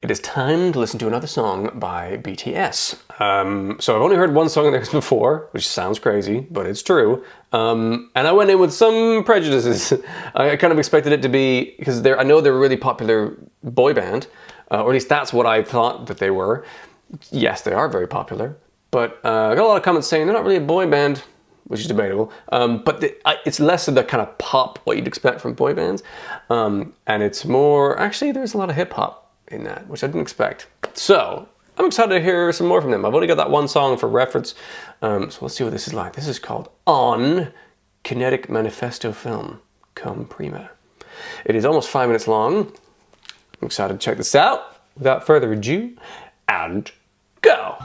It is time to listen to another song by BTS. So I've only heard one song of theirs before, which sounds crazy, but it's true. And I went in with some prejudices. I kind of expected it to be, because I know they're a really popular boy band, or at least that's what I thought that they were. Yes, they are very popular, but I got a lot of comments saying they're not really a boy band, which is debatable. But it's less of the kind of pop, what you'd expect from boy bands. And it's more, actually there's a lot of hip hop in that, which I didn't expect. So I'm excited to hear some more from them. I've only got that one song for reference, so let's see what this is like. This is called On, Kinetic Manifesto Film, Come Prima. It is almost 5 minutes long. I'm excited to check this out. Without further ado, and go!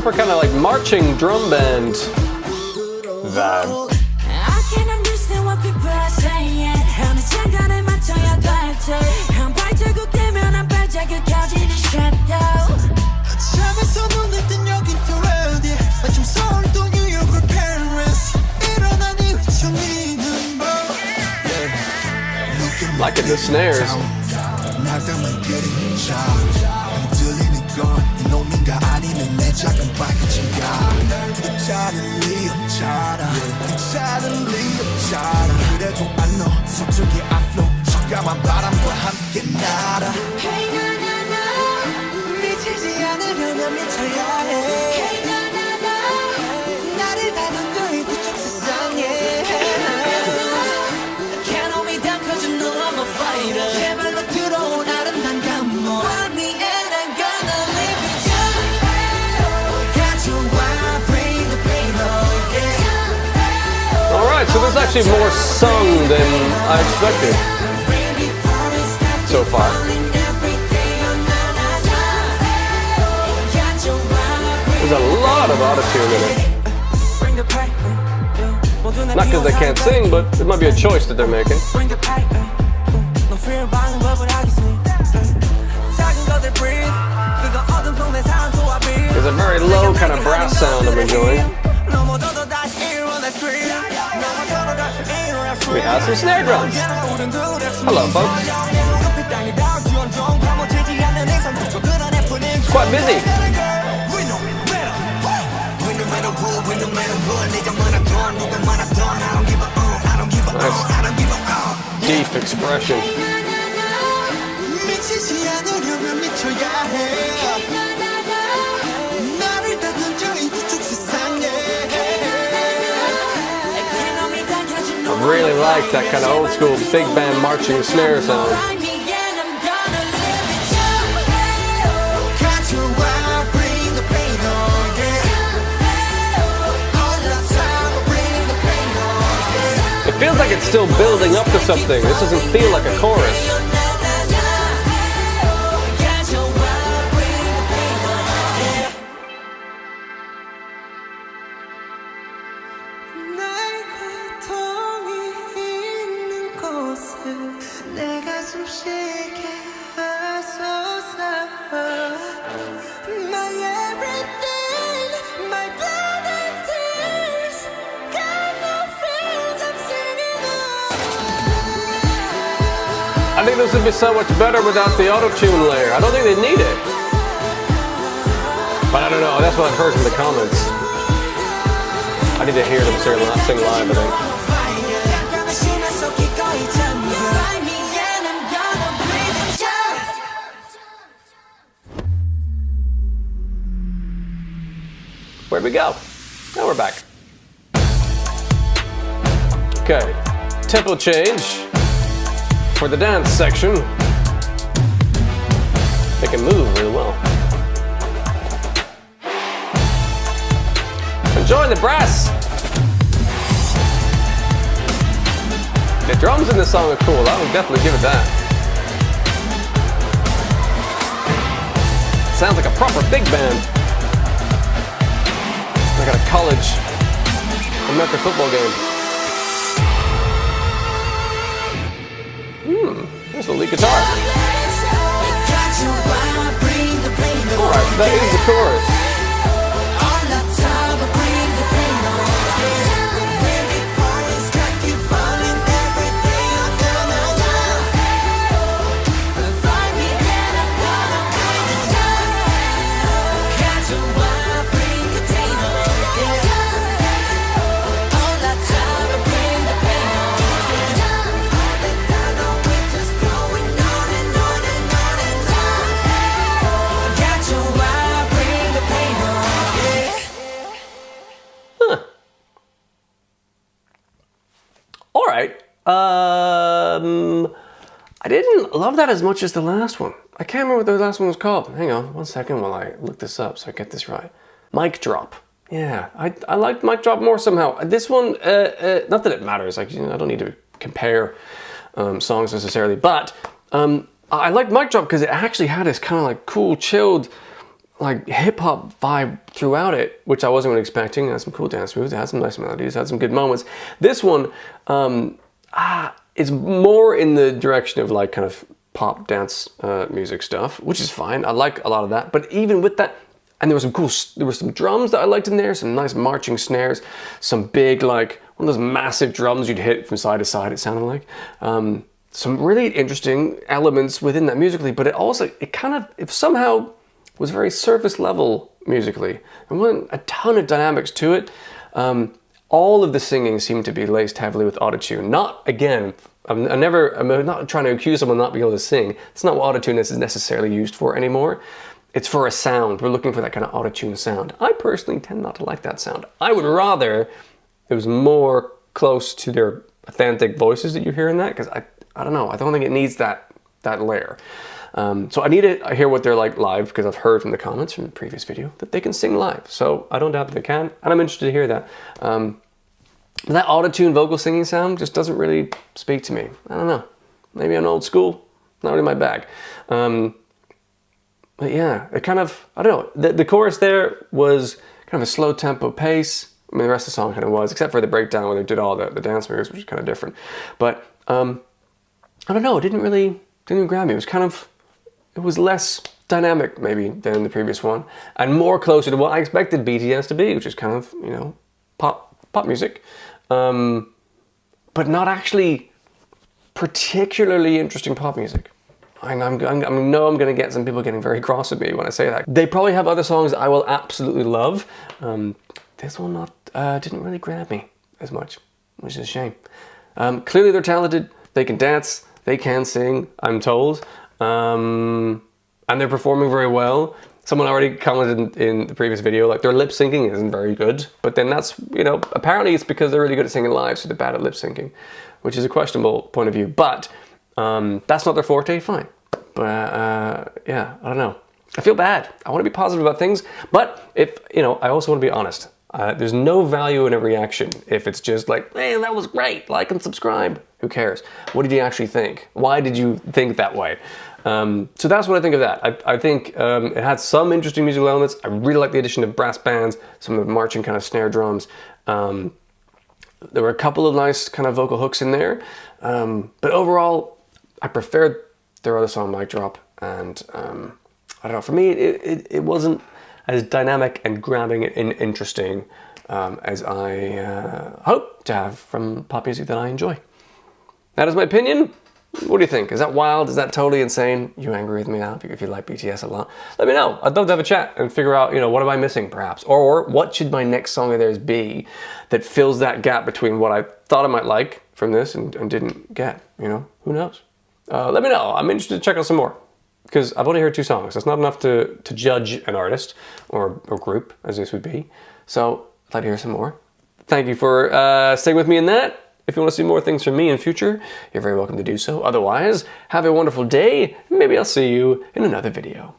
For kind of like marching drum band vibe. I can't understand what people are saying. 어느 장단에 맞춰야 될지 한 발자국 되면 한 발자국 켜지는 shadow. 잠에서 눈을 뜬 여긴 또 어디? 마침 서울도 뉴욕을 Paris. 일어난 이후 정리는 뭐? Like in the snares. 놈인가 아니면 내 작은 발끝인가 괜찮은 리 없잖아 괜찮은 리 없잖아 그래도 안 너 서쪽의 앞로 적감한 바람과 함께 날아 Hey 나나나 미치지 않으려면 미쳐야 해 Hey 나나나 나를 닫은 너의 그쪽 세상에 Hey 나나나 Can't hold me down cause you know I'm a fighter 제발로 들어온 아름다운 감동 Find me and I'm gonna live it Alright, so there's actually more sung than I expected so far. There's a lot of autotune in it. Not because they can't sing, but it might be a choice that they're making. There's a very low kind of brass sound I'm enjoying. We have some snare drums. Hello, folks. It's quite busy. Nice. Deep expression. I really like that kind of old school big band marching snare sound. It feels like it's still building up to something. This doesn't feel like a chorus. I think this would be so much better without the auto-tune layer. I don't think they need it. But I don't know, that's what I've heard from the comments. I need to hear them sing live, I think. Where'd we go? Now we're back. Okay, tempo change. For the dance section, they can move really well. Enjoying the brass. The drums in this song are cool. I would definitely give it that. Sounds like a proper big band. Like at a college I'm at the football game. There's the lead guitar. Alright, that is the chorus. Alright, I didn't love that as much as the last one. I can't remember what the last one was called. Hang on 1 second while I look this up so I get this right. Mic drop. Yeah, I liked Mic Drop more somehow. This one, not that it matters, like, you know, I don't need to compare songs necessarily, but I liked Mic Drop because it actually had this kind of like cool, chilled, like hip-hop vibe throughout it, which I wasn't really expecting. It had some cool dance moves, it had some nice melodies, it had some good moments. This one is more in the direction of like kind of pop dance music stuff, which is fine. I like a lot of that, but even with that, and there were some drums that I liked in there, some nice marching snares, some big, like, one of those massive drums you'd hit from side to side, it sounded like. Some really interesting elements within that musically, but it somehow was very surface level musically. There wasn't a ton of dynamics to it. All of the singing seemed to be laced heavily with autotune. I'm not trying to accuse someone of not being able to sing. It's not what autotune is necessarily used for anymore. It's for a sound. We're looking for that kind of autotune sound. I personally tend not to like that sound. I would rather it was more close to their authentic voices that you hear in that, because I don't know, I don't think it needs that layer. So I need to hear what they're like live, because I've heard from the comments from the previous video that they can sing live. So I don't doubt that they can, and I'm interested to hear that. That autotune vocal singing sound just doesn't really speak to me. I don't know. Maybe I'm old school. Not really my bag. But yeah, it kind of, I don't know. The chorus there was kind of a slow tempo pace. I mean, the rest of the song kind of was, except for the breakdown where they did all the dance moves, which is kind of different. But I don't know. It didn't grab me. It was less dynamic maybe than the previous one, and more closer to what I expected BTS to be, which is kind of, you know, pop music, but not actually particularly interesting pop music. I know I'm going to get some people getting very cross at me when I say that. They probably have other songs I will absolutely love. This one didn't really grab me as much, which is a shame. Clearly they're talented. They can dance. They can sing, I'm told. And they're performing very well. Someone already commented in the previous video, like, their lip syncing isn't very good. But then that's, you know, apparently it's because they're really good at singing live, so they're bad at lip syncing, which is a questionable point of view. But that's not their forte, fine. But yeah, I don't know. I feel bad. I want to be positive about things, but I also want to be honest. There's no value in a reaction if it's just like, hey, that was great, like and subscribe. Who cares? What did you actually think? Why did you think that way? So that's what I think of that. I think it had some interesting musical elements. I really like the addition of brass bands, some of the marching kind of snare drums. There were a couple of nice kind of vocal hooks in there. But overall, I preferred their other song, Mic Drop. And I don't know, for me, it wasn't as dynamic and grabbing and interesting as I hope to have from pop music that I enjoy. That is my opinion. What do you think? Is that wild? Is that totally insane? You angry with me now if you like BTS a lot? Let me know. I'd love to have a chat and figure out, what am I missing perhaps? Or what should my next song of theirs be that fills that gap between what I thought I might like from this and didn't get, Who knows? Let me know. I'm interested to check out some more, because I've only heard 2 songs. That's not enough to judge an artist or group, as this would be. So I'd like to hear some more. Thank you for staying with me in that. If you want to see more things from me in future, you're very welcome to do so. Otherwise, have a wonderful day. Maybe I'll see you in another video.